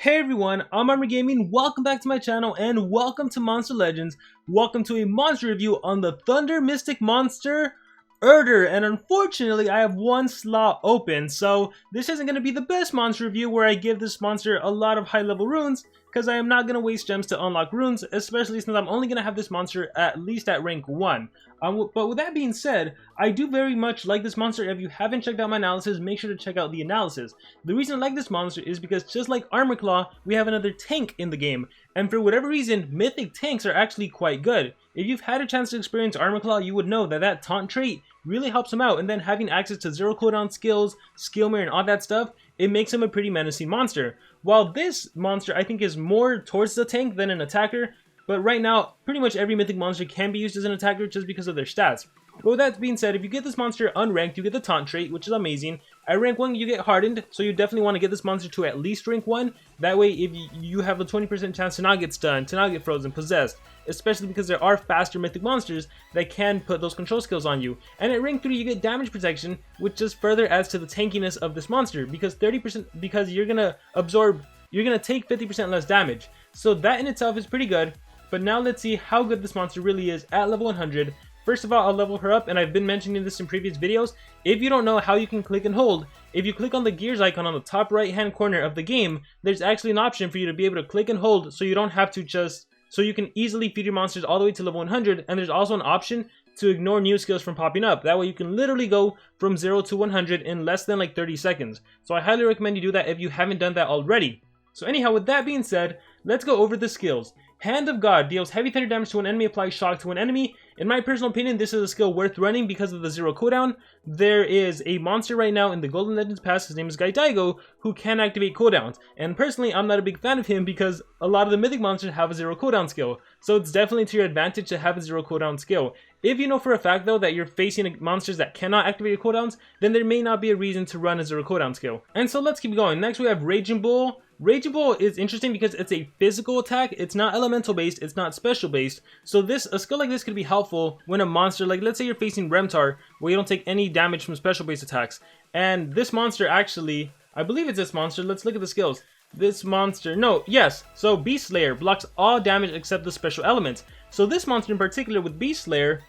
Hey everyone, I'm Armor Gaming, welcome back to my channel and welcome to Monster Legends. Welcome to a monster review on the Thunder Mystic monster, Erder, and unfortunately I have one slot open, so this isn't going to be the best monster review where I give this monster a lot of high level runes, because I am not going to waste gems to unlock runes, especially since I'm only going to have this monster at least at rank 1. But with that being said, I do very much like this monster. If you haven't checked out my analysis, make sure to check out the analysis. The reason I like this monster is because just like Armor Claw, we have another tank in the game. And for whatever reason, mythic tanks are actually quite good. If you've had a chance to experience Armor Claw, you would know that that taunt trait really helps him out. And then having access to zero cooldown skills, skill mirror, and all that stuff, it makes him a pretty menacing monster. While this monster I think is more towards the tank than an attacker, but right now, pretty much every mythic monster can be used as an attacker just because of their stats. But with that being said, if you get this monster unranked, you get the taunt trait, which is amazing. At rank 1, you get hardened, so you definitely want to get this monster to at least rank 1. That way, if you have a 20% chance to not get stunned, to not get frozen, possessed. Especially because there are faster mythic monsters that can put those control skills on you. And at rank 3, you get damage protection, which just further adds to the tankiness of this monster. Because you're going to take 50% less damage. So that in itself is pretty good. But now let's see how good this monster really is at level 100. First of all, I'll level her up, and I've been mentioning this in previous videos. If you don't know how you can click and hold, if you click on the gears icon on the top right hand corner of the game, there's actually an option for you to be able to click and hold so you don't have to so you can easily feed your monsters all the way to level 100, and there's also an option to ignore new skills from popping up. That way you can literally go from 0 to 100 in less than like 30 seconds. So I highly recommend you do that if you haven't done that already. So anyhow, with that being said, let's go over the skills. Hand of God deals heavy thunder damage to an enemy, applies shock to an enemy. In my personal opinion, this is a skill worth running because of the zero cooldown. There is a monster right now in the Golden Legends Pass, his name is Giguere, who can activate cooldowns. And personally, I'm not a big fan of him because a lot of the mythic monsters have a zero cooldown skill. So it's definitely to your advantage to have a zero cooldown skill. If you know for a fact though that you're facing monsters that cannot activate your cooldowns, then there may not be a reason to run a zero cooldown skill. And so let's keep going. Next we have Raging Bull. Raging Bull is interesting because it's a physical attack. It's not elemental based, it's not special based. So a skill like this could be helpful when a monster, like let's say you're facing Remntar, where you don't take any damage from special based attacks. And this monster actually, I believe it's this monster, let's look at the skills. This monster, so Beast Slayer blocks all damage except the special elements. So this monster in particular with Beast Slayer,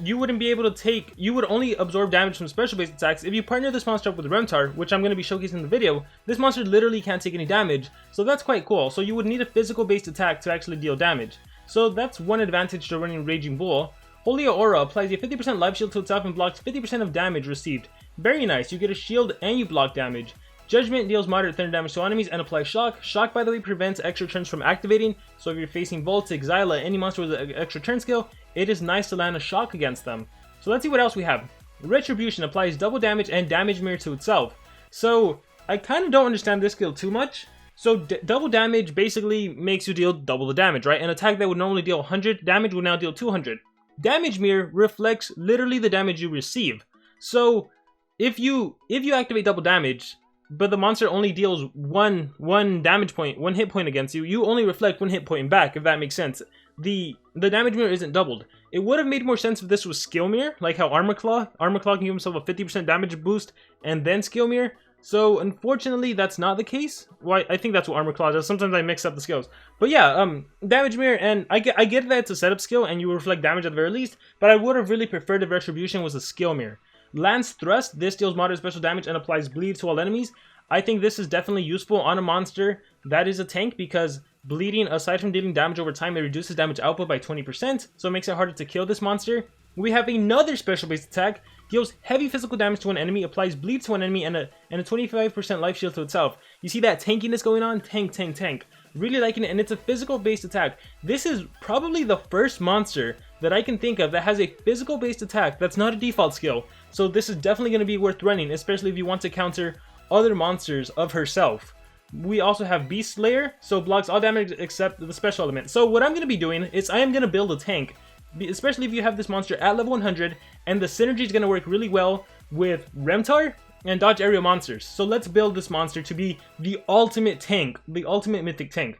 you wouldn't be able to you would only absorb damage from special based attacks. If you partner this monster up with Remntar, which I'm going to be showcasing in the video, this monster literally can't take any damage, so that's quite cool. So you would need a physical based attack to actually deal damage. So that's one advantage to running Raging Bull. Holy Aura applies a 50% life shield to itself and blocks 50% of damage received. Very nice, you get a shield and you block damage. Judgment deals moderate thunder damage to enemies and applies shock. Shock, by the way, prevents extra turns from activating, so if you're facing Voltic, Xyla, any monster with an extra turn skill, it is nice to land a shock against them. So let's see what else we have. Retribution applies double damage and damage mirror to itself. So I kind of don't understand this skill too much. So double damage basically makes you deal double the damage, right? An attack that would normally deal 100 damage will now deal 200. Damage mirror reflects literally the damage you receive. So if you activate double damage, but the monster only deals one damage point, one hit point against you, you only reflect one hit point back, if that makes sense. The damage mirror isn't doubled. It would have made more sense if this was skill mirror, like how Armor Claw can give himself a 50% damage boost and then skill mirror. So unfortunately that's not the case. Well, I think that's what Armor Claw does. Sometimes I mix up the skills. But yeah, damage mirror, and I get that it's a setup skill and you reflect damage at the very least, but I would have really preferred if Retribution was a skill mirror. Lance Thrust, this deals moderate special damage and applies bleed to all enemies. I think this is definitely useful on a monster that is a tank because bleeding, aside from dealing damage over time, it reduces damage output by 20%, so it makes it harder to kill this monster. We have another special based attack, deals heavy physical damage to an enemy, applies bleed to an enemy, and a 25% life shield to itself. You see that tankiness going on? Tank. Really liking it, and it's a physical based attack. This is probably the first monster that I can think of that has a physical based attack that's not a default skill. So this is definitely going to be worth running, especially if you want to counter other monsters of herself. We also have Beast Slayer, so blocks all damage except the special element. So what I'm going to be doing is I am going to build a tank, especially if you have this monster at level 100, and the synergy is going to work really well with Remntar and dodge area monsters. So let's build this monster to be the ultimate tank, the ultimate mythic tank.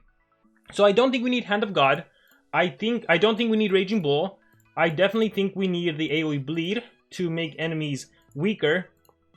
So I don't think we need Hand of God. I don't think we need Raging Bull. I definitely think we need the AoE bleed to make enemies weaker.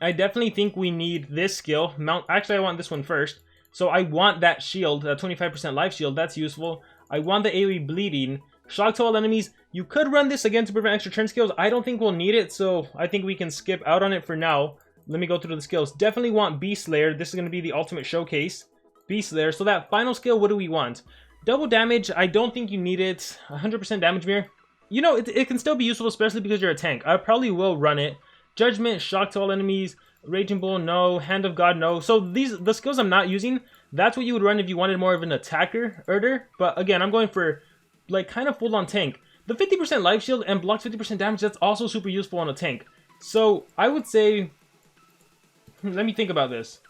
I definitely think we need this skill. Actually, I want this one first. So I want that shield, that 25% life shield. That's useful. I want the AoE bleeding. Shock to all enemies. You could run this again to prevent extra turn skills. I don't think we'll need it, so I think we can skip out on it for now. Let me go through the skills. Definitely want Beast Slayer. This is going to be the ultimate showcase. Beast Slayer. So that final skill, what do we want? Double damage. I don't think you need it. 100% damage mirror. You know, it can still be useful, especially because you're a tank. I probably will run it. Judgment, shock to all enemies. Raging Bull, no. Hand of God, no. So the skills I'm not using, that's what you would run if you wanted more of an attacker, Erder. But again, I'm going for like kind of full on tank. The 50% life shield and blocks 50% damage, that's also super useful on a tank. So I would say, let me think about this.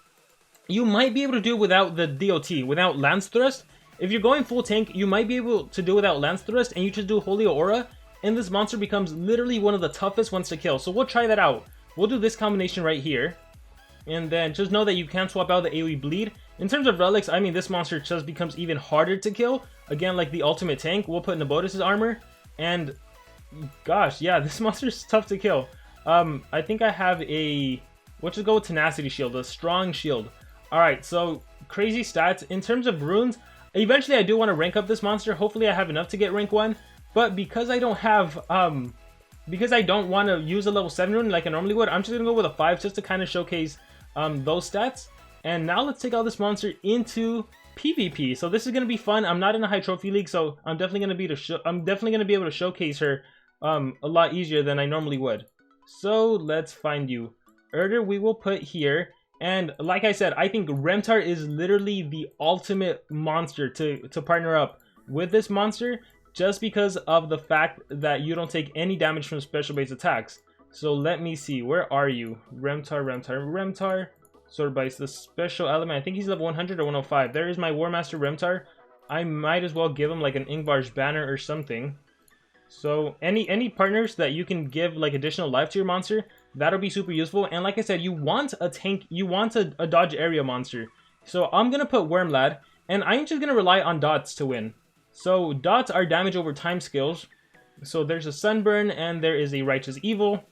You might be able to do without the DOT, without Lance Thrust. If you're going full tank, you might be able to do without Lance Thrust, and you just do Holy Aura, and this monster becomes literally one of the toughest ones to kill. So we'll try that out. We'll do this combination right here. And then just know that you can swap out the AoE bleed. In terms of relics, I mean, this monster just becomes even harder to kill. Again, like the ultimate tank, we'll put Nabotis' armor. And gosh, yeah, this monster is tough to kill. I think I have a, let's just go with Tenacity Shield, a strong shield. Alright, so crazy stats. In terms of runes, eventually I do want to rank up this monster. Hopefully I have enough to get rank 1. But because I don't have, because I don't want to use a level 7 rune like I normally would, I'm just going to go with a 5 just to kind of showcase those stats. And now let's take out this monster into PvP. So this is going to be fun. I'm not in a high trophy league, so I'm definitely going to be able to showcase her a lot easier than I normally would. So let's find you. Erder we will put here. And like I said, I think Remntar is literally the ultimate monster to partner up with this monster, just because of the fact that you don't take any damage from special base attacks. So let me see, where are you? Remntar. Sword Bites, the special element. I think he's level 100 or 105. There is my Warmaster Remntar. I might as well give him like an Ingvar's banner or something. So any partners that you can give like additional life to your monster, that'll be super useful. And like I said, you want a tank, you want a dodge area monster. So I'm gonna put Wormlad, and I'm just gonna rely on dots to win. So dots are damage over time skills. So there's a Sunburn and there is a Righteous Evil.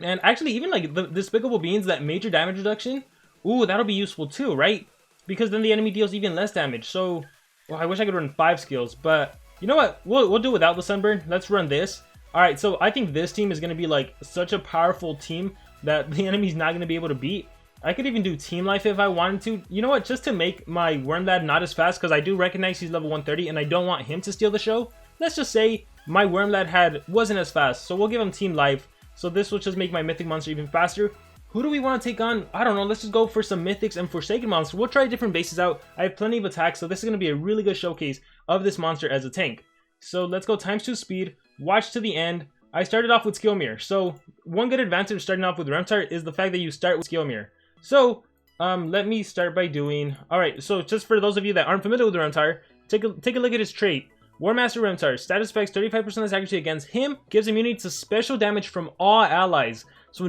And actually even like the Despicable Beans, that major damage reduction, ooh, that'll be useful too, right? Because then the enemy deals even less damage. So, well, I wish I could run 5 skills, but you know what? We'll do without the Sunburn. Let's run this. Alright, so I think this team is going to be like such a powerful team that the enemy's not going to be able to beat. I could even do Team Life if I wanted to. You know what? Just to make my Wormlad not as fast, because I do recognize he's level 130 and I don't want him to steal the show. Let's just say my Wormlad wasn't as fast, so we'll give him Team Life. So this will just make my Mythic monster even faster. Who do we want to take on? I don't know. Let's just go for some Mythics and Forsaken monsters. We'll try different bases out. I have plenty of attacks, so this is going to be a really good showcase of this monster as a tank. So let's go ×2 speed. Watch to the end. I started off with Skill Mirror. So one good advantage of starting off with Remntar is the fact that you start with Skill Mirror. So let me start by doing... Alright, so just for those of you that aren't familiar with Remntar, take a look at his trait. Warmaster Remntar. Status effects, 35% accuracy against him. Gives immunity to special damage from all allies. So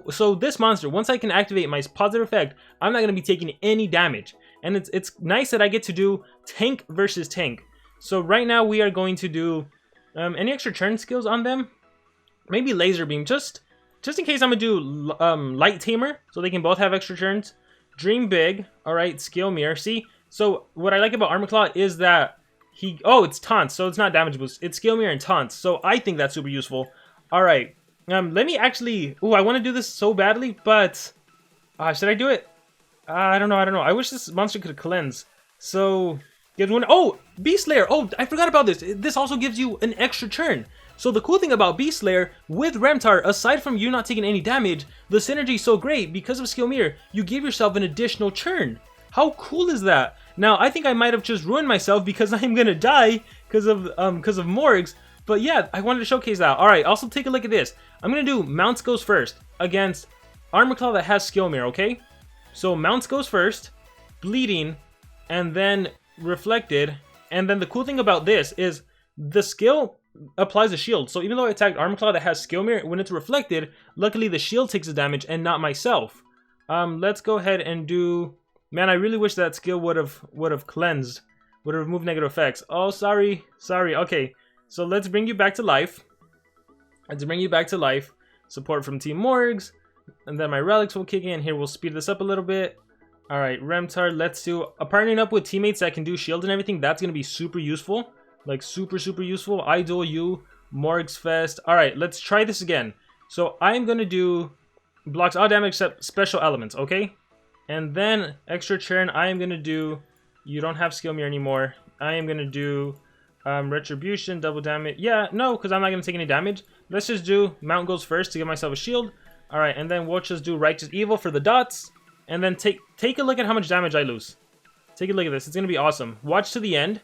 so this monster, once I can activate my positive effect, I'm not going to be taking any damage. And it's nice that I get to do tank versus tank. So right now we are going to do any extra turn skills on them. Maybe Laser Beam, just in case I'm going to do Light Tamer, so they can both have extra turns. Dream Big, alright, Skill Mirror. See, so what I like about Armor Claw is that it's Taunt, so it's not damage boost. It's Skill Mirror and Taunt, so I think that's super useful. Alright. Let me actually... Ooh, I want to do this so badly, but... should I do it? I don't know. I wish this monster could cleanse. So... Gives one... Oh! Beast Slayer! Oh, I forgot about this. This also gives you an extra turn. So the cool thing about Beast Slayer with Remntar, aside from you not taking any damage, the synergy is so great. Because of Skill Mirror, you give yourself an additional turn. How cool is that? Now, I think I might have just ruined myself because I'm going to die because of Morgs. But yeah, I wanted to showcase that. Alright, also take a look at this. I'm going to do Mounts goes first against Armor Claw that has Skill Mirror, okay? So Mounts goes first, Bleeding, and then Reflected. And then the cool thing about this is the skill applies a shield. So even though I attacked Armor Claw that has Skill Mirror, when it's reflected, luckily the shield takes the damage and not myself. Let's go ahead and do... Man, I really wish that skill would have cleansed. Would have removed negative effects. Oh, sorry. Okay. So let's bring you back to life. Support from Team Morgs. And then my relics will kick in. Here, we'll speed this up a little bit. Alright, Remntar, let's do partnering up with teammates that can do shield and everything. That's going to be super useful. Like, super useful. I duel you, Morg's Fest. Alright, let's try this again. So, I'm going to do blocks all damage except special elements, okay? And then, extra churn, I am going to do... You don't have skill mirror anymore. I am going to do retribution, double damage. Yeah, no, because I'm not going to take any damage. Let's just do Mount goes first to give myself a shield. Alright, and then we'll just do righteous evil for the dots. And then take a look at how much damage I lose. Take a look at this. It's going to be awesome. Watch to the end.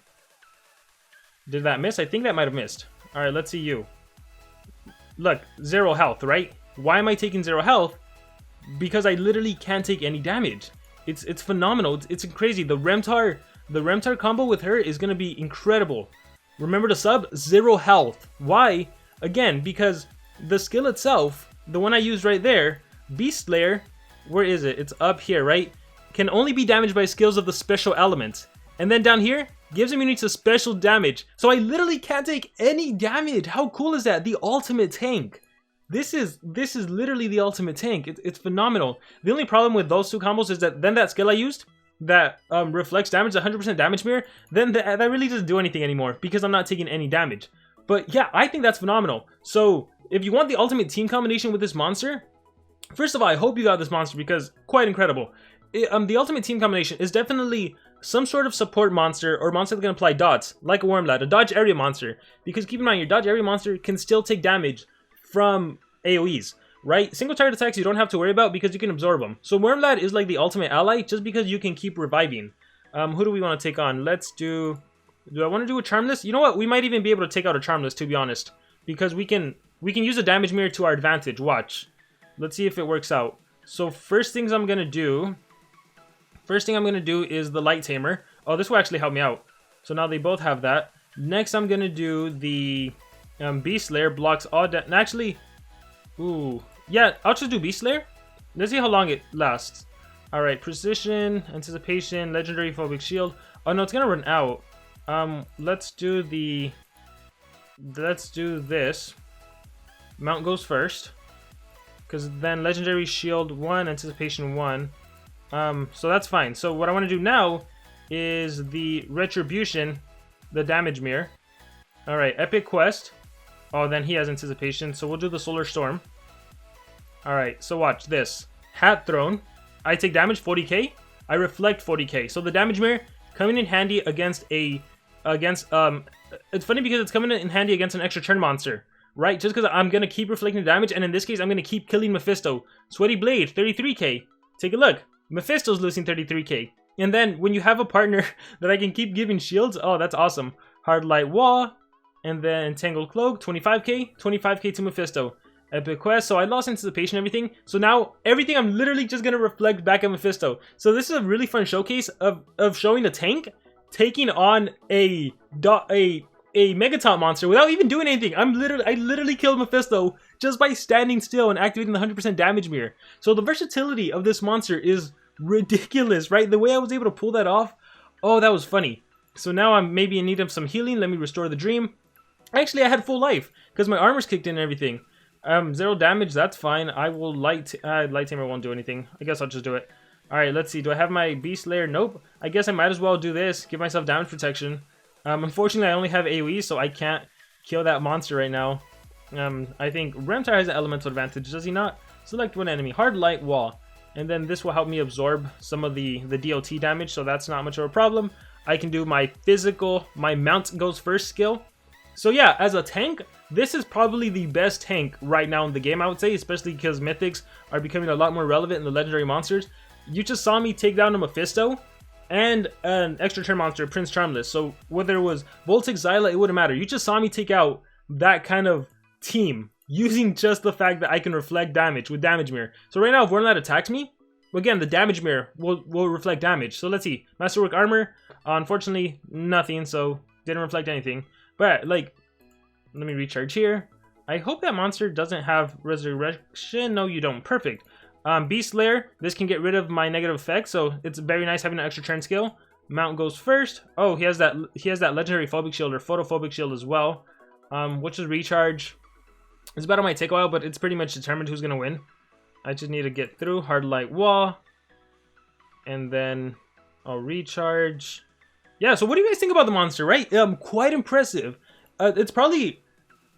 Did that miss? I think that might have missed. Alright, let's see you. Look, 0 health, right? Why am I taking 0 health? Because I literally can't take any damage. It's phenomenal. It's crazy. The Remntar combo with her is going to be incredible. Remember to sub, 0 health. Why? Again, because the skill itself, the one I used right there, Beast Slayer, where is it? It's up here, right? Can only be damaged by skills of the special elements. And then down here, gives immunity to special damage. So I literally can't take any damage. How cool is that? The ultimate tank. This is literally the ultimate tank. It's phenomenal. The only problem with those two combos is that then that skill I used, that reflects damage, 100% damage mirror, then that really doesn't do anything anymore because I'm not taking any damage. But yeah, I think that's phenomenal. So if you want the ultimate team combination with this monster, first of all, I hope you got this monster because quite incredible. The ultimate team combination is definitely some sort of support monster or monster that can apply dots, like a Wormlad, a dodge area monster. Because keep in mind, your dodge area monster can still take damage from AoEs, right? Single target attacks you don't have to worry about because you can absorb them. So Wormlad is like the ultimate ally just because you can keep reviving. Who do we want to take on? Let's do... Do I want to do a Charmless? You know what? We might even be able to take out a Charmless, to be honest. Because we can use a damage mirror to our advantage. Watch. Let's see if it works out. So first thing I'm going to do is the Light Tamer. Oh, this will actually help me out. So now they both have that. Next I'm going to do the Beast Slayer, blocks all actually, ooh. Yeah, I'll just do Beast Slayer. Let's see how long it lasts. Alright, Precision, Anticipation, Legendary Phobic Shield. Oh no, it's going to run out. Let's do this. Mount goes first. Because then Legendary Shield 1, Anticipation 1. So that's fine. So what I want to do now is the Retribution, the Damage Mirror. Alright, Epic Quest. Oh, then he has Anticipation, so we'll do the Solar Storm. Alright, so watch this. Hat Throne. I take damage 40k. I reflect 40k. So the Damage Mirror coming in handy against it's funny because it's coming in handy against an extra turn monster. Right? Just because I'm going to keep reflecting damage, and in this case, I'm going to keep killing Mephisto. Sweaty Blade, 33k. Take a look. Mephisto's losing 33k. And then, when you have a partner that I can keep giving shields, oh, that's awesome. Hard Light Wall, and then Tangled Cloak, 25k. 25k to Mephisto. Epic Quest, so I lost Anticipation and everything. So now, everything I'm literally just going to reflect back at Mephisto. So this is a really fun showcase of showing a tank taking on a Megatop monster without even doing anything. I literally killed Mephisto just by standing still and activating the 100% damage mirror. So the versatility of this monster is ridiculous, right? The way I was able to pull that off, oh, that was funny. So now I'm maybe in need of some healing. Let me restore the dream. Actually, I had full life because my armor's kicked in and everything. 0 damage, that's fine. I will Light Tamer won't do anything. I guess I'll just do it. Alright, let's see. Do I have my Beast Slayer? Nope. I guess I might as well do this. Give myself damage protection. Unfortunately, I only have AoE, so I can't kill that monster right now. I think Remntar has an elemental advantage, does he not? Select one enemy. Hard Light Wall. And then this will help me absorb some of the DOT damage, so that's not much of a problem. I can do my physical, my Mount goes first skill. So yeah, as a tank, this is probably the best tank right now in the game, I would say, especially because Mythics are becoming a lot more relevant in the legendary monsters. You just saw me take down a Mephisto and an extra turn monster, Prince Charmless. So whether it was Voltic, Xyla, it wouldn't matter. You just saw me take out that kind of team using just the fact that I can reflect damage with Damage Mirror. So right now, if Wormlad attacks me, again, the Damage Mirror will reflect damage. So let's see. Masterwork Armor, unfortunately, nothing, so didn't reflect anything. But, like, let me recharge here. I hope that monster doesn't have Resurrection. No, you don't. Perfect. Beast Slayer, this can get rid of my negative effects, so it's very nice having an extra turn skill. Mount goes first. Oh, he has that legendary phobic shield or photophobic shield as well. Which is recharge. This battle might take a while, but it's pretty much determined who's gonna win. I just need to get through. Hard Light Wall. And then I'll recharge. Yeah, so what do you guys think about the monster, right? Quite impressive. It's probably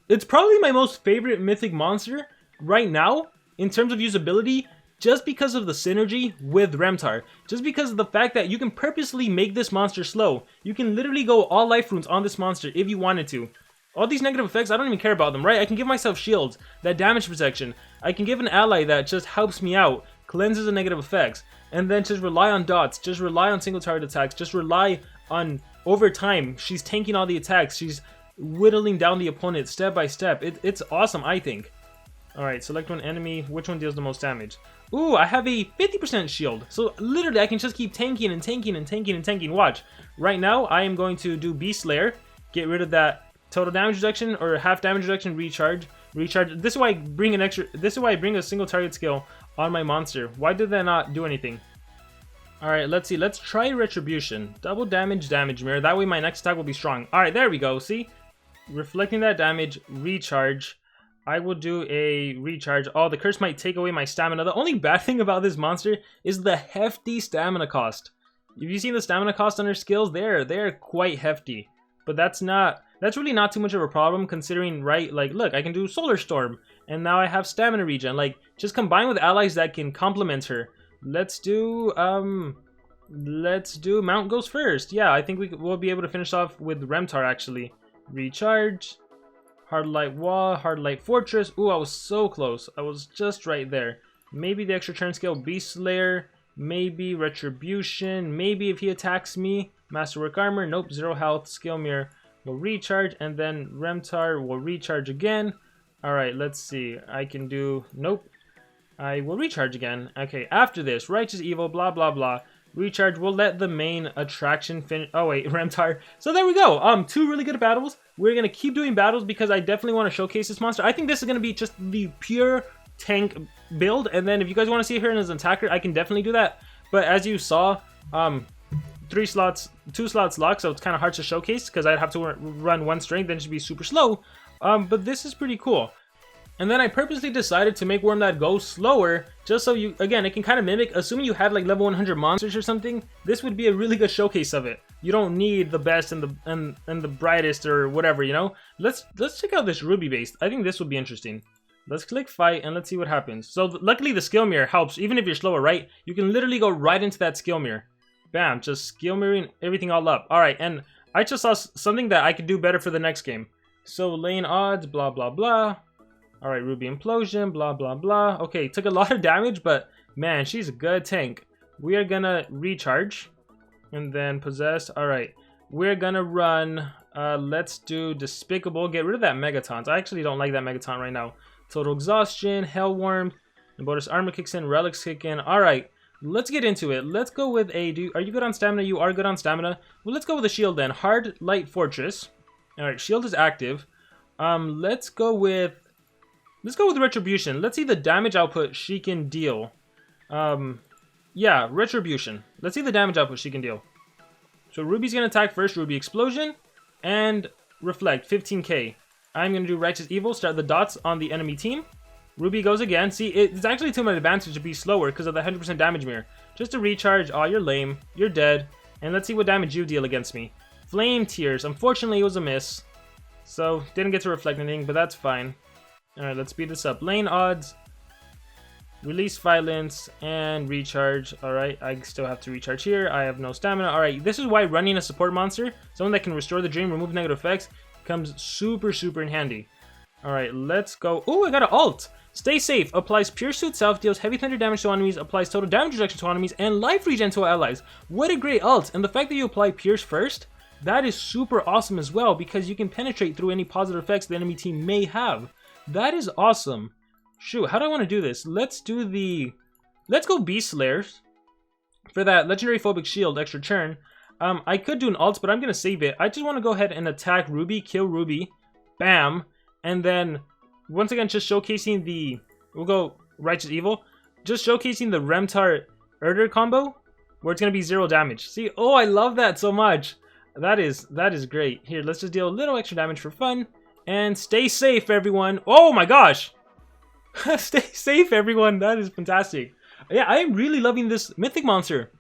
my most favorite mythic monster right now in terms of usability, just because of the synergy with Remntar. Just because of the fact that you can purposely make this monster slow. You can literally go all life runes on this monster if you wanted to. All these negative effects, I don't even care about them, right? I can give myself shields, that damage protection. I can give an ally that just helps me out, cleanses the negative effects, and then just rely on dots, just rely on single target attacks, just rely on over time. She's tanking all the attacks, she's whittling down the opponent step by step. It's awesome, I think. Alright, select one enemy. Which one deals the most damage? Ooh, I have a 50% shield. So literally I can just keep tanking and tanking and tanking and tanking. Watch. Right now I am going to do Beast Slayer. Get rid of that total damage reduction or half damage reduction, recharge. This is why I bring a single target skill on my monster. Why did that not do anything? Alright, let's see. Let's try Retribution. Double damage mirror. That way my next attack will be strong. Alright, there we go. See? Reflecting that damage, recharge. I will do a recharge. Oh, the curse might take away my stamina. The only bad thing about this monster is the hefty stamina cost. If you see the stamina cost on her skills, they're quite hefty. But that's really not too much of a problem, considering, right, like, look, I can do Solar Storm, and now I have stamina regen. Like, just combine with allies that can complement her. Let's do Mount goes first. Yeah, I think we'll be able to finish off with Remntar, actually. Recharge. Hard Light Wall, Hard Light Fortress. Ooh, I was so close. I was just right there. Maybe the extra turn skill, Beast Slayer. Maybe Retribution. Maybe if he attacks me, Masterwork Armor. Nope, 0 health. Skill Mirror will recharge. And then Remntar will recharge again. Alright, let's see. I can do... Nope. I will recharge again. Okay, after this, Righteous Evil, blah, blah, blah. Recharge. We'll let the main attraction finish. Oh wait, Remntar. So there we go. 2 really good battles. We're gonna keep doing battles because I definitely want to showcase this monster. I think this is gonna be just the pure tank build, and then if you guys want to see her as an attacker, I can definitely do that. But as you saw, 2 slots locked, so it's kind of hard to showcase because I'd have to run 1 strength, then it should be super slow. But this is pretty cool. And then I purposely decided to make Wormdad go slower, just so you, again, it can kind of mimic, assuming you had like level 100 monsters or something, this would be a really good showcase of it. You don't need the best and the brightest or whatever, you know? Let's check out this Ruby base. I think this will be interesting. Let's click fight and let's see what happens. So luckily the skill mirror helps, even if you're slower, right? You can literally go right into that skill mirror. Bam, just skill mirroring everything all up. Alright, and I just saw something that I could do better for the next game. So lane odds, blah, blah, blah. Alright, Ruby Implosion, blah, blah, blah. Okay, took a lot of damage, but man, she's a good tank. We are gonna recharge. And then Possessed. Alright, we're gonna run, let's do Despicable. Get rid of that Megataunt. I actually don't like that Megataunt right now. Total Exhaustion, Hellworm, and bonus armor kicks in, relics kick in. Alright, let's get into it. Let's go with a... Are you good on stamina? You are good on stamina. Well, let's go with a shield then. Hard Light Fortress. Alright, shield is active. Let's go with Retribution. Let's see the damage output she can deal. Yeah, Retribution. Let's see the damage output she can deal. So Ruby's going to attack first. Ruby Explosion. And Reflect, 15k. I'm going to do Righteous Evil. Start the dots on the enemy team. Ruby goes again. See, it's actually to my advantage to be slower because of the 100% damage mirror. Just to recharge. Oh, you're lame. You're dead. And let's see what damage you deal against me. Flame Tears. Unfortunately, it was a miss. So, didn't get to reflect anything, but that's fine. Alright, let's speed this up. Lane odds. Release Violence and recharge. Alright, I still have to recharge here. I have no stamina. Alright, this is why running a support monster, someone that can restore the dream, remove negative effects, comes super in handy. Alright, let's go. Oh, I got an ult. Stay safe. Applies pure suit self, deals heavy thunder damage to enemies, applies total damage reduction to enemies, and life regen to allies. What a great ult. And the fact that you apply Pierce first, that is super awesome as well, because you can penetrate through any positive effects the enemy team may have. That is awesome. Shoot, how do I want to do this? Let's go Beast Slayers for that legendary phobic shield extra turn. I could do an ult, but I'm gonna save it. I just want to go ahead and attack Ruby, kill Ruby, bam, and then once again just showcasing the, we'll go Righteous Evil, just showcasing the Remntar Erder combo where it's gonna be 0 damage. See, oh, I love that so much. That is great. Here, let's just deal a little extra damage for fun. And stay safe, everyone. Oh my gosh! Stay safe, everyone. That is fantastic. Yeah, I am really loving this mythic monster.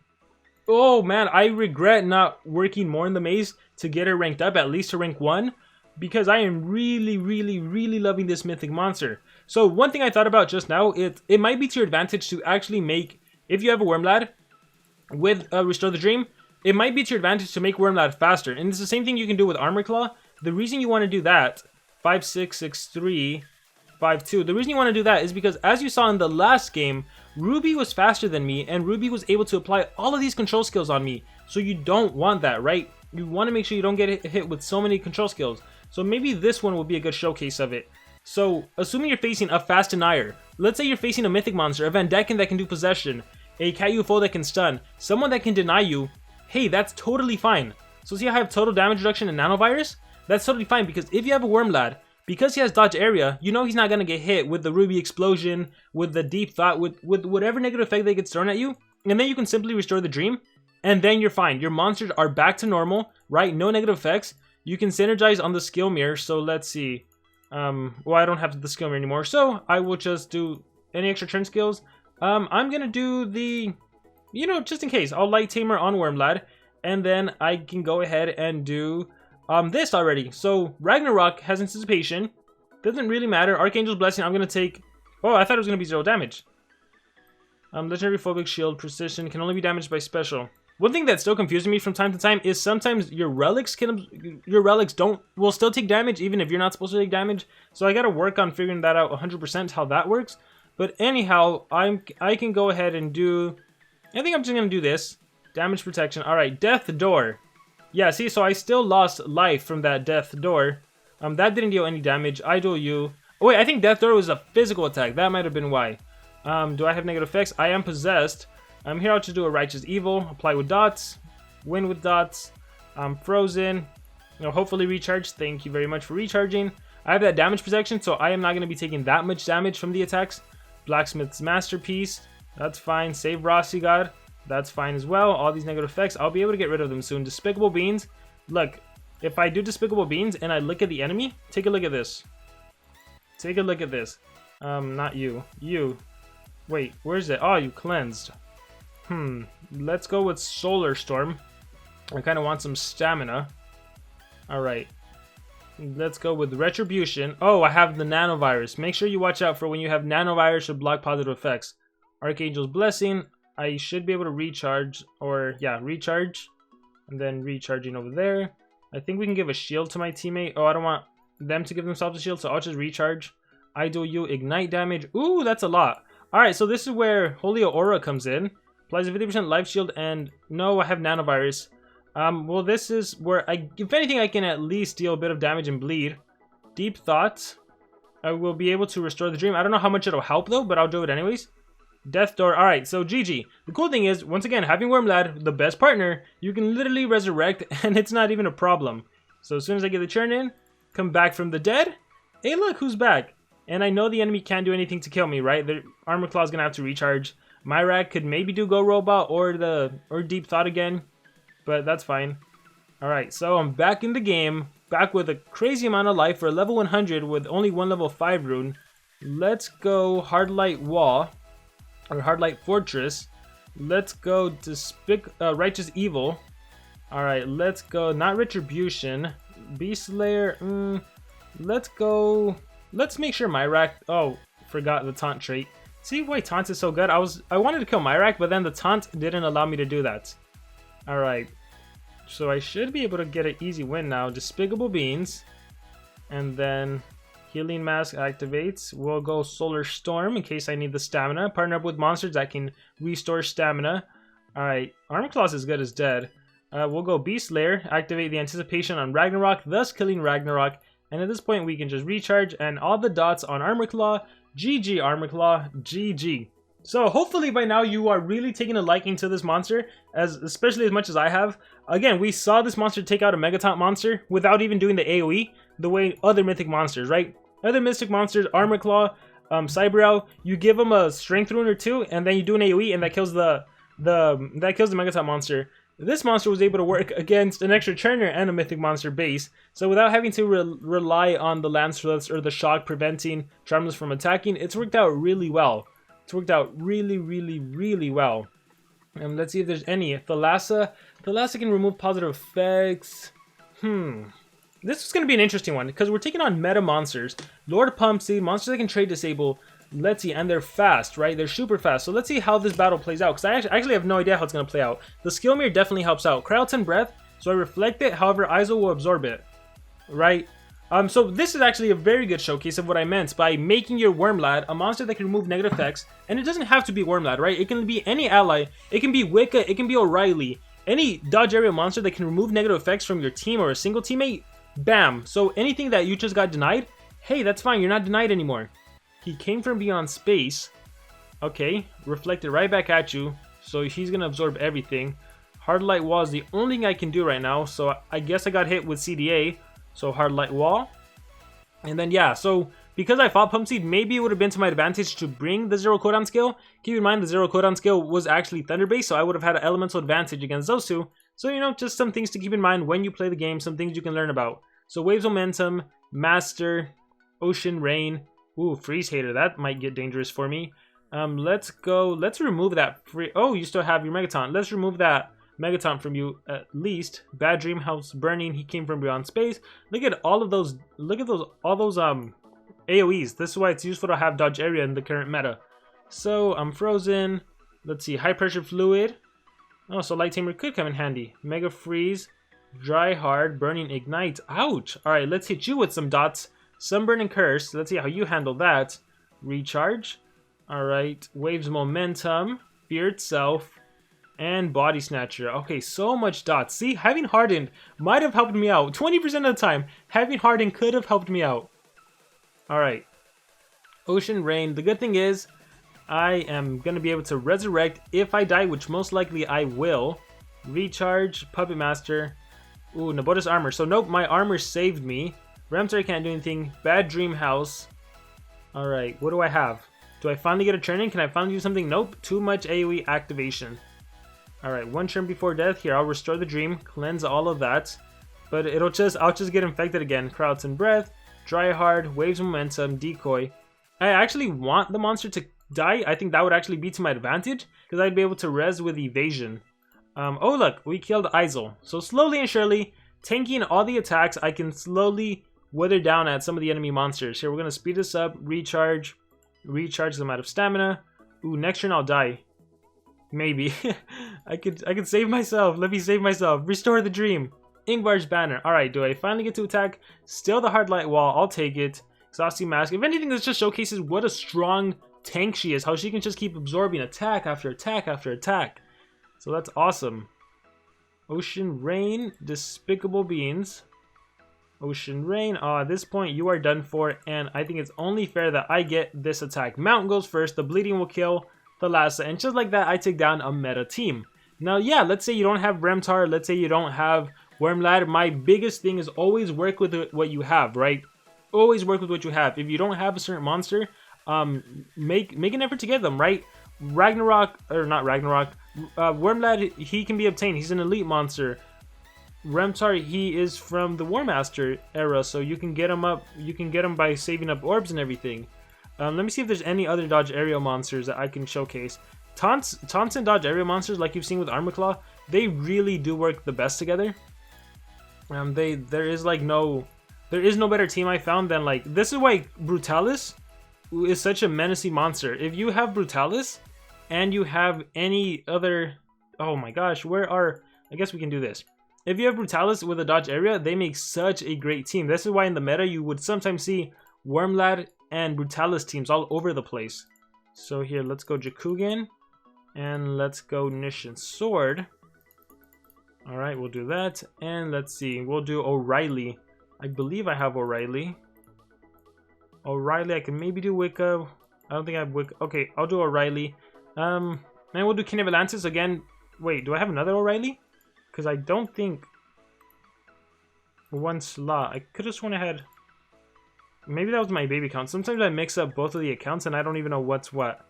Oh man, I regret not working more in the maze to get her ranked up, at least to rank 1. Because I am really loving this mythic monster. So one thing I thought about just now, it might be to your advantage to actually make, if you have a Wormlad with Restore the Dream, it might be to your advantage to make Wormlad faster. And it's the same thing you can do with Armor Claw. The reason you want to do that, 5-6-6-3, 5-2, the reason you want to do that is because as you saw in the last game, Ruby was faster than me and Ruby was able to apply all of these control skills on me. So you don't want that, right? You want to make sure you don't get hit with so many control skills. So maybe this one will be a good showcase of it. So, assuming you're facing a fast denier, let's say you're facing a mythic monster, a Van Decken that can do possession, a Cat UFO that can stun, someone that can deny you, hey, that's totally fine. So see how I have total damage reduction and nanovirus? That's totally fine because if you have a Wormlad, because he has dodge area, you know he's not going to get hit with the Ruby Explosion, with the Deep Thought, with whatever negative effect that gets thrown at you, and then you can simply restore the dream, and then you're fine. Your monsters are back to normal, right? No negative effects. You can synergize on the skill mirror, so let's see. Well, I don't have the skill mirror anymore, so I will just do any extra turn skills. I'm gonna do the, just in case, I'll Light Tamer on Wormlad, and then I can go ahead and do this already. So Ragnarök has Anticipation, doesn't really matter. Archangel's Blessing, I'm gonna take, oh, I thought it was gonna be 0 damage. Legendary Phobic Shield, Precision, can only be damaged by special. One thing that still confuses me from time to time is sometimes your relics will still take damage even if you're not supposed to take damage. So I gotta work on figuring that out 100% how that works. But anyhow, I can go ahead and do, I think I'm just gonna do this. Damage protection. Alright, Death Door. Yeah, see, so I still lost life from that Death Door. That didn't deal any damage. I duel you. Oh wait, I think Death Door was a physical attack. That might have been why. Do I have negative effects? I am possessed. Here I'll just do a Righteous Evil, apply with dots, win with dots, frozen, hopefully recharge. Thank you very much for recharging. I have that damage protection, so I am not going to be taking that much damage from the attacks. Blacksmith's Masterpiece, that's fine. Save Rossi God, that's fine as well. All these negative effects, I'll be able to get rid of them soon. Despicable Beans, look, if I do Despicable Beans and I look at the enemy, take a look at this. Take a look at this. Not you. You. Wait, where's it? Oh, you cleansed. Let's go with Solar Storm. I kind of want some stamina. Alright. Let's go with Retribution. Oh, I have the Nanovirus. Make sure you watch out for when you have Nanovirus or block positive effects. Archangel's Blessing. I should be able to recharge. Or, yeah, recharge. And then recharging over there. I think we can give a shield to my teammate. Oh, I don't want them to give themselves a shield, so I'll just recharge. I duel you. Ignite damage. Ooh, that's a lot. Alright, so this is where Holy Aura comes in. Applies a 50% life shield, and no, I have nanovirus. Well, this is where if anything, I can at least deal a bit of damage and bleed. Deep Thought. I will be able to restore the dream. I don't know how much it'll help though, but I'll do it anyways. Death Door. Alright, so GG. The cool thing is, once again, having Wormlad, the best partner, you can literally resurrect, and it's not even a problem. So as soon as I get the churn in, come back from the dead. Hey, look, who's back? And I know the enemy can't do anything to kill me, right? The Armor Claw's gonna have to recharge. Myrak could maybe do Go Robot or Deep Thought again, but that's fine. Alright, so I'm back in the game, back with a crazy amount of life for a level 100 with only one level 5 rune. Let's go Hardlight Wall, or Hardlight Fortress. Let's go Righteous Evil. Alright, let's go, not Retribution, Beast Slayer, let's make sure Myrak, oh, forgot the taunt trait. See why taunt is so good? I wanted to kill Myrak, but then the taunt didn't allow me to do that. Alright. So I should be able to get an easy win now. Despicable Beans. And then Healing Mask activates. We'll go Solar Storm in case I need the stamina. Partner up with monsters that can restore stamina. Alright. Armor Claw's as good as dead. We'll go Beast Slayer. Activate the Anticipation on Ragnarök, thus killing Ragnarök. And at this point we can just recharge and all the dots on Armor Claw. GG Armor Claw, GG. So hopefully by now you are really taking a liking to this monster, especially as much as I have. Again, we saw this monster take out a Megataunt monster without even doing the AoE, the way other mythic monsters, right? Other mythic monsters, Armor Claw, Cyber, you give them a Strength Rune or two, and then you do an AoE, and that kills the Megataunt monster. This monster was able to work against an extra Churner and a mythic monster base, so without having to rely on the Lance Thrust or the Shock preventing Charmless from attacking, it's worked out really well. It's worked out really well. Let's see if there's any. Thalassa can remove positive effects. This is going to be an interesting one because we're taking on meta monsters. Lord Pumpseed, monsters that can trade disable. Let's see, and they're fast, right? They're super fast. So let's see how this battle plays out because I actually have no idea how it's going to play out. The skill mirror definitely helps out. Krauton Breath, so I reflect it. However, Iso will absorb it, right? So this is actually a very good showcase of what I meant by making your Wormlad a monster that can remove negative effects. And it doesn't have to be Wormlad, right? It can be any ally. It can be Wicca. It can be O'Reilly. Any dodge area monster that can remove negative effects from your team or a single teammate. Bam. So anything that you just got denied, hey, that's fine. You're not denied anymore. He came from beyond space. Okay. Reflected right back at you. So he's going to absorb everything. Hard Light Wall is the only thing I can do right now. So I guess I got hit with CDA. So Hard Light Wall. And then yeah, so because I fought Pumpseed, maybe it would have been to my advantage to bring the 0 cooldown skill. Keep in mind the 0 cooldown skill was actually Thunder based, so I would have had an elemental advantage against those two. So you know, just some things to keep in mind when you play the game, some things you can learn about. So Waves Momentum, Master, Ocean Rain. Ooh, Freeze Hater, that might get dangerous for me. Let's remove that free. Oh, you still have your Megaton. Let's remove that Megaton from you at least. Bad Dream House Burning, he came from beyond space. Look at all of those, all those AoEs. This is why it's useful to have dodge area in the current meta. So I'm frozen. Let's see, high pressure fluid. Oh, so Light Tamer could come in handy. Mega Freeze, Dry Hard, Burning Ignite. Ouch. Alright, let's hit you with some dots. Sunburn and Curse. Let's see how you handle that. Recharge. Alright, Waves Momentum, Fear Itself, and Body Snatcher. Okay, so much dots. See, having Hardened might have helped me out. 20% of the time, having Hardened could have helped me out. Alright. Ocean Rain. The good thing is, I am going to be able to resurrect if I die, which most likely I will. Recharge, Puppet Master. Ooh, Nabota's Armor. So nope, my armor saved me. Remntar can't do anything. Bad Dream House. Alright, what do I have? Do I finally get a turn in? Can I finally do something? Nope, too much AoE activation. Alright, one turn before death. Here, I'll restore the dream, cleanse all of that. But I'll just get infected again. Krauton Breath, Dry Hard, Waves Momentum, Decoy. I actually want the monster to die. I think that would actually be to my advantage, because I'd be able to res with Evasion. Oh look, we killed Isol. So slowly and surely, tanking all the attacks, I can slowly wither down at some of the enemy monsters. Here, we're going to speed this up, recharge them out of stamina. Ooh, next turn I'll die. Maybe. I could save myself. Let me save myself. Restore the dream. Ingvar's Banner. Alright, do I finally get to attack? Still the Hard Light Wall. I'll take it. Exhausting Mask. If anything, this just showcases what a strong tank she is. How she can just keep absorbing attack after attack after attack. So that's awesome. Ocean Rain. Despicable Beings. Ocean Rain. Oh, at this point, you are done for. And I think it's only fair that I get this attack. Mountain goes first. The Bleeding will kill Thalassa, and just like that, I take down a meta team. Now, yeah, let's say you don't have Remntar, let's say you don't have Wormlad. My biggest thing is always work with what you have, right? Always work with what you have. If you don't have a certain monster, make an effort to get them, right? Ragnarok, or not Ragnarok, Wormlad, he can be obtained. He's an elite monster. Remntar, he is from the Warmaster era, so you can get him up. You can get him by saving up orbs and everything. Let me see if there's any other dodge area monsters that I can showcase. Taunts and dodge area monsters, like you've seen with Armor Claw, they really do work the best together. There is no better team I found than, like, this is why Brutalis is such a menacing monster. If you have Brutalis and you have any other, oh my gosh, I guess we can do this. If you have Brutalis with a dodge area, they make such a great team. This is why in the meta you would sometimes see Wormlad and Brutalis teams all over the place. So here, let's go Jakugan, and let's go Nishin Sword. Alright, we'll do that, and let's see, we'll do O'Reilly. I believe I have O'Reilly. O'Reilly, I can maybe do Wicca. I don't think I have Wicca. Okay, I'll do O'Reilly. And we'll do King of Atlantis again. Wait, do I have another O'Reilly? Because I don't think one slot. I could have sworn I had. Maybe that was my baby account. Sometimes I mix up both of the accounts and I don't even know what's what.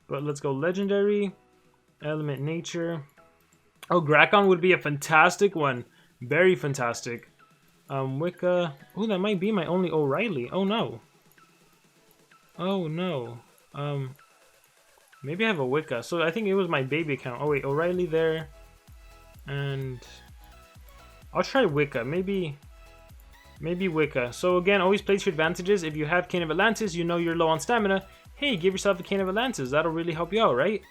But let's go Legendary, Element Nature. Oh, Grakon would be a fantastic one. Very fantastic. Wicca. Oh, that might be my only O'Reilly. Oh no. Oh no. Maybe I have a Wicca. So I think it was my baby account. Oh wait, O'Reilly there. And I'll try Wicca. Maybe Wicca. So again, always place your advantages. If you have Cane of Atlantis, you know you're low on stamina. Hey, give yourself a Cane of Atlantis. That'll really help you out, right?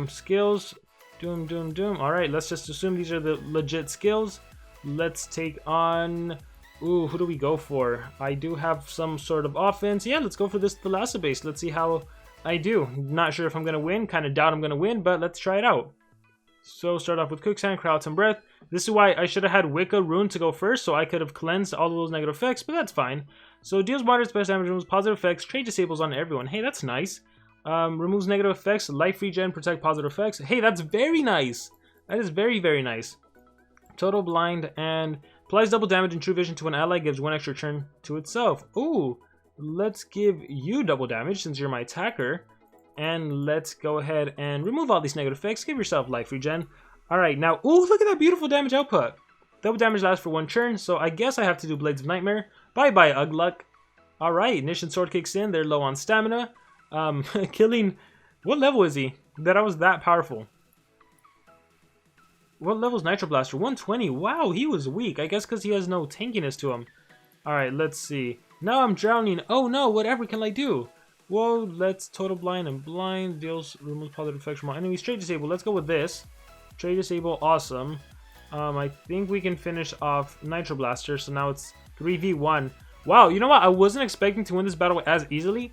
Skills. Doom. Alright, let's just assume these are the legit skills. Let's take on... Ooh, who do we go for? I do have some sort of offense. Yeah, let's go for this Thalassa base. Let's see how I do. Not sure if I'm going to win. Kind of doubt I'm going to win, but let's try it out. So, start off with Quicksand, Crowd, and Breath. This is why I should have had Wicca Rune to go first, so I could have cleansed all of those negative effects, but that's fine. So, deals moderate special damage, removes positive effects, trade disables on everyone. Hey, that's nice. Removes negative effects, life regen, protect positive effects. Hey, that's very nice. That is very, very nice. Total blind and applies double damage and true vision to an ally, gives one extra turn to itself. Ooh, let's give you double damage since you're my attacker. And let's go ahead and remove all these negative effects. Give yourself life regen. Alright, now, ooh, look at that beautiful damage output. Double damage lasts for one turn, so I guess I have to do Blades of Nightmare. Bye-bye, Ugluck. Alright, Nishan Sword kicks in. They're low on stamina. Killing... What level is he? That I was that powerful. What level is Nitro Blaster? 120. Wow, he was weak. I guess because he has no tankiness to him. Alright, let's see. Now I'm drowning. Oh no, whatever can I do? Whoa, let's Total Blind and Blind. Deals removes positive effects from all enemies. Trade Disable. Let's go with this. Trade Disable, awesome. I think we can finish off Nitro Blaster. So now it's 3v1. Wow, you know what? I wasn't expecting to win this battle as easily.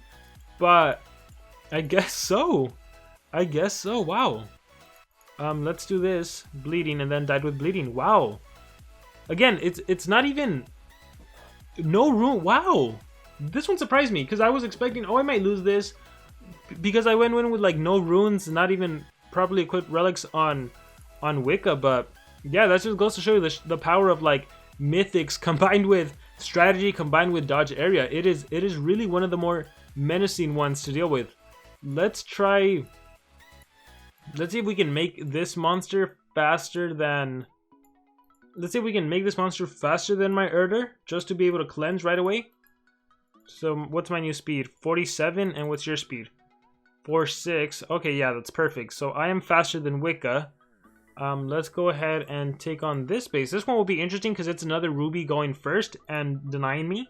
But I guess so. Wow. Let's do this. Bleeding and then died with bleeding. Wow. Again, it's not even... No rune. Wow. This one surprised me because I was expecting, oh, I might lose this because I went in with like no runes, not even properly equipped relics on Wicca. But yeah, that just goes to show you the power of like mythics combined with strategy, combined with dodge area. It is really one of the more menacing ones to deal with. Let's see if we can make this monster faster than... Let's see if we can make this monster faster than my Erder, just to be able to cleanse right away. So, what's my new speed? 47, and what's your speed? 46. Okay, yeah, that's perfect. So, I am faster than Wicca. Let's go ahead and take on this base. This one will be interesting because it's another Ruby going first and denying me.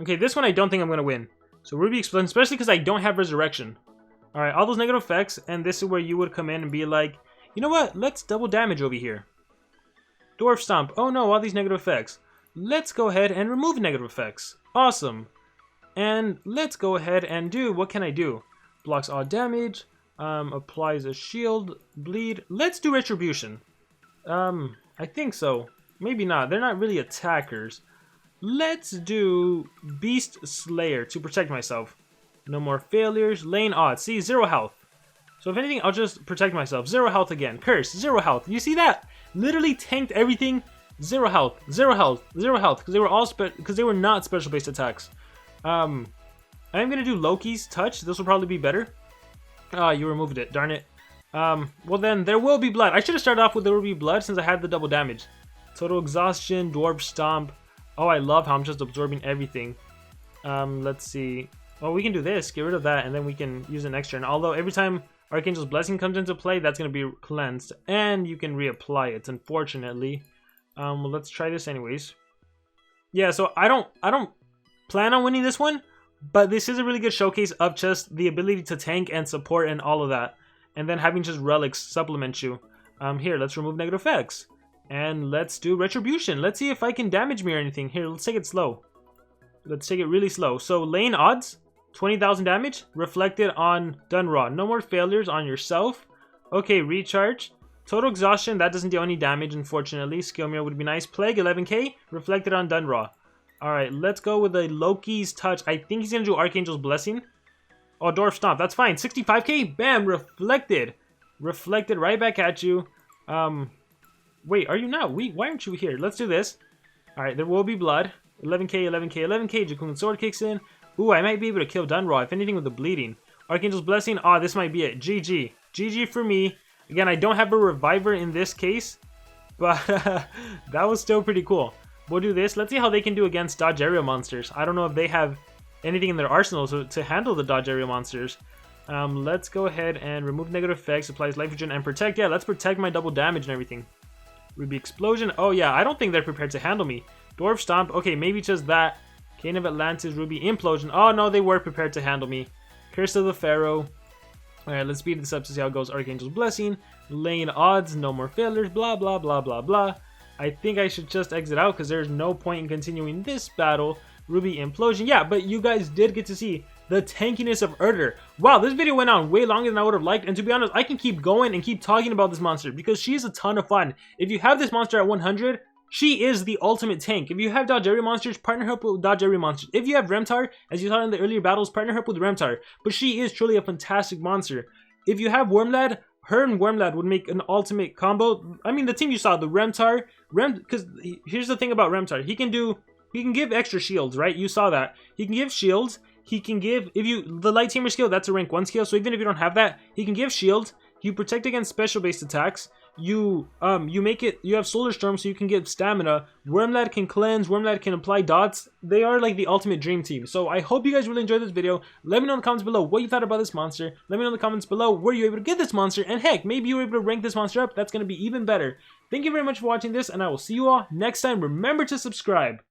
Okay, this one I don't think I'm going to win. So, Ruby Explosion, especially because I don't have Resurrection. Alright, all those negative effects, and this is where you would come in and be like, you know what? Let's double damage over here. Dwarf Stomp. Oh no, all these negative effects. Let's go ahead and remove negative effects. Awesome. And let's go ahead and do, what can I do? Blocks all damage, applies a shield, bleed. Let's do Retribution. I think so. Maybe not. They're not really attackers. Let's do Beast Slayer to protect myself. No more failures. Lane odds. See, 0 health. So if anything, I'll just protect myself. 0 health again. Curse. 0 health. You see that? Literally tanked everything. 0 health. 0 health. 0 health. Because they were all because they were not special based attacks. I'm gonna do Loki's touch. This will probably be better. Ah, you removed it. Darn it. Well then, there will be blood. I should have started off with there will be blood since I had the double damage. Total exhaustion. Dwarf stomp. Oh, I love how I'm just absorbing everything. Let's see. Well, we can do this, get rid of that, and then we can use it next turn. Although, every time Archangel's Blessing comes into play, that's going to be cleansed. And you can reapply it, unfortunately. Well, let's try this anyways. Yeah, so I don't plan on winning this one, but this is a really good showcase of just the ability to tank and support and all of that. And then having just relics supplement you. Here, let's remove negative effects. And let's do Retribution. Let's see if I can damage me or anything. Here, let's take it slow. Let's take it really slow. So, lane odds. 20,000 damage reflected on Dunraw. No more failures on yourself. Okay, recharge. Total exhaustion, that doesn't do any damage, unfortunately. Skill mirror would be nice. Plague, 11k, reflected on Dunraw. Alright, let's go with a Loki's touch. I think he's going to do Archangel's Blessing. Oh, Dwarf Stomp, that's fine. 65k, bam, reflected. Reflected right back at you. Wait, are you not? Why aren't you here? Let's do this. Alright, there will be blood. 11k, 11k, 11k. Jakun's Sword kicks in. Ooh, I might be able to kill Dunraw, if anything, with the bleeding. Archangel's Blessing. Ah, this might be it. GG. GG for me. Again, I don't have a Reviver in this case, but that was still pretty cool. We'll do this. Let's see how they can do against dodge area monsters. I don't know if they have anything in their arsenal to handle the dodge area monsters. Let's go ahead and remove negative effects, applies life regen, and protect. Yeah, let's protect my double damage and everything. Ruby Explosion. Oh yeah, I don't think they're prepared to handle me. Dwarf Stomp. Okay, maybe just that. Cane of Atlantis, Ruby Implosion. Oh no, they were prepared to handle me. Curse of the Pharaoh. Alright, let's speed this up to see how it goes. Archangel's Blessing. Lane Odds. No more failures. Blah, blah, blah, blah, blah. I think I should just exit out because there's no point in continuing this battle. Ruby Implosion. Yeah, but you guys did get to see the tankiness of Erder. Wow, this video went on way longer than I would have liked, and to be honest, I can keep going and keep talking about this monster because she's a ton of fun. If you have this monster at 100, she is the ultimate tank. If you have dodge area monsters, partner her up with dodge area monsters. If you have Remntar, as you saw in the earlier battles, partner her up with Remntar. But she is truly a fantastic monster. If you have Wormlad, her and Wormlad would make an ultimate combo. I mean, the team you saw, the Remntar, because here's the thing about Remntar. He can give extra shields, right? You saw that. He can give shields. He can give, the Light Tamer skill, that's a rank 1 skill, so even if you don't have that, he can give shield. You protect against special based attacks. You have Solar Storm, so you can get stamina. Wormlad can cleanse, Wormlad can apply dots. They are like the ultimate dream team. So I hope you guys really enjoyed this video. Let me know in the comments below what you thought about this monster. Let me know in the comments below, were you able to get this monster? And heck, maybe you were able to rank this monster up. That's going to be even better. Thank you very much for watching this, and I will see you all next time. Remember to subscribe.